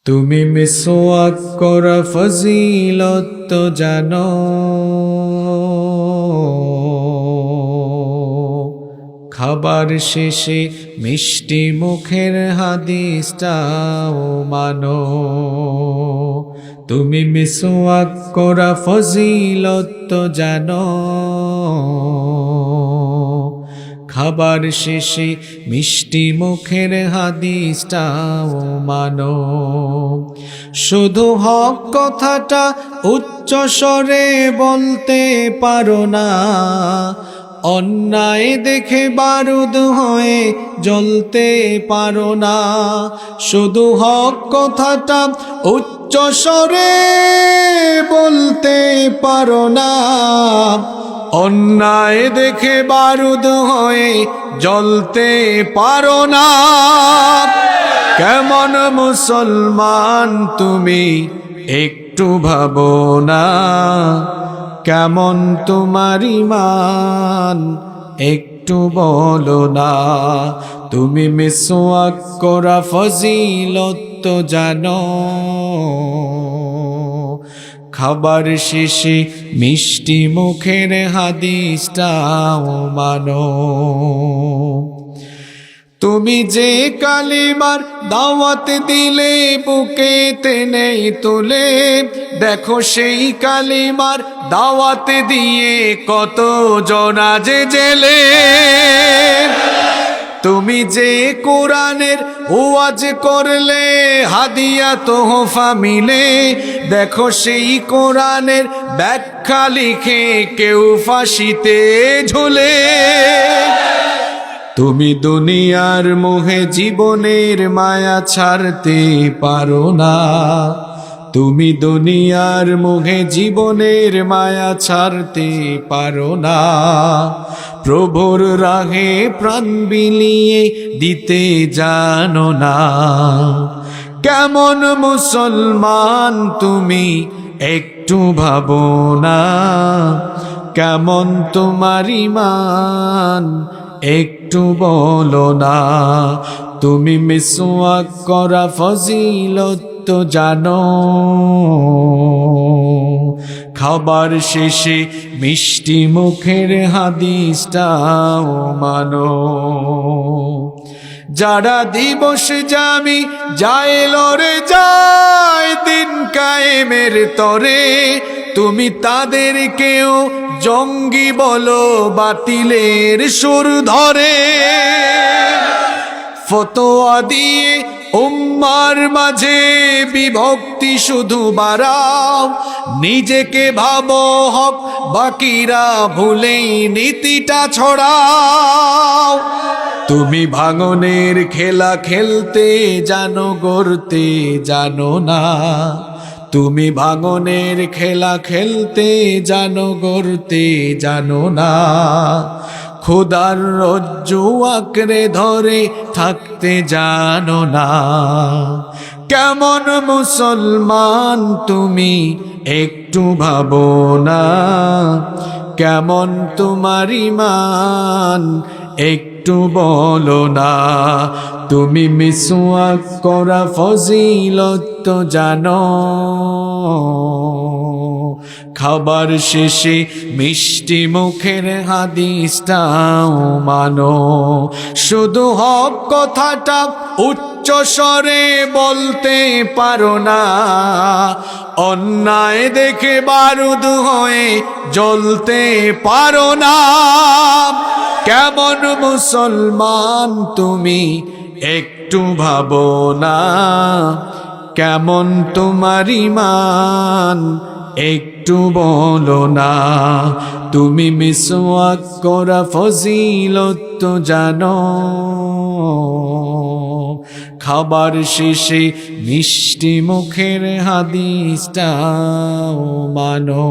তুমি মিসওয়াক করা ফজিলত তো জানো, খাবার শেষে মিষ্টি মুখের হাদিসটাও মানো। তুমি মিসওয়াক করা ফজিলত তো জানো, খাবার শেষে মিষ্টি মুখের হাদিসটাও মানো। শুধু হক কথাটা উচ্চ স্বরে বলতে পারো না, অন্যায় দেখে বারুদ হয়ে জ্বলতে পারো না। শুধু হক কথাটা উচ্চ স্বরে বলতে পারো না, অন্যায় দেখে বারুদ হয়ে জ্বলতে পারো না। কেমন মুসলমান তুমি একটু ভাবো না, কেমন তোমার ঈমান একটু বলো না। তুমি মিসওয়াক করা ফজিলত তো জানো, খাবার শেষে মিষ্টি মুখের হাদিসটাও মানো। তুমি যে কালিমার দাওয়াত দিলে বুকে টেনে তুলে, দেখো সেই কালিমার দাওয়াত দিয়ে কত জনা যে জেলে। তুমি যে কোরআনের ওয়াজ করলে হাদিয়া তোহফা মিলে, দেখো সেই কোরআনের ব্যাখ্যা লিখে কেউ ফাঁসিতে ঝুলে। তুমি দুনিয়ার মোহে জীবনের মায়া ছাড়তে পারো না, তুমি দুনিয়ার মোহে জীবনের মায়া ছাড়তে পারো না। প্রভুর রাহে প্রাণ বিলিয়ে দিতে জানো না। কেমন মুসলমান তুমি একটু ভাবো না, কেমন তোমার ঈমান একটু বলো না। তুমি মিসওয়াক করা ফজিলত তো জানো, খাবার শেষে মিষ্টি মুখের হাদিসটাও মানো। যারা দিবস জামি যায় লড়ে যায় দিন কায়েমের তরে, তুমি তাদেরকেও জঙ্গি বলো বাতিলের সুর ধরে। ফতোয়া দিয়ে উম্মার মাঝে বিভক্তি শুধু বাড়াও, নিজেকে ভাবো হক বাকিরা ভুলেই নীতিটা ছড়াও। তুমি ভাঙনের খেলা খেলতে জানো, গড়তে জানো না। তুমি ভাঙনের খেলা খেলতে জানো, গড়তে জানো না। খোদার রজ্জু আঁকড়ে ধরে থাকতে জানো না। কেমন মুসলমান তুমি একটু ভাবো না, কেমন তোমার ঈমান একটু বলো না। তুমি মিসওয়াক করা ফজিলত তো জানো, খাবার শেষে মিষ্টি মুখের হাদিসটাও মানো। শুধু হক কথাটা উচ্চ স্বরে বলতে পারো না, অন্যায় দেখে বারুদ হয়ে জ্বলতে পারো না। কেমন মুসলমান তুমি একটু ভাবো না, কেমন তোমার ঈমান একটু বলো না। তুমি মিসওয়াক করা ফজিলত তো জানো, খাবার শেষে মিষ্টি মুখের হাদিসটাও মানো।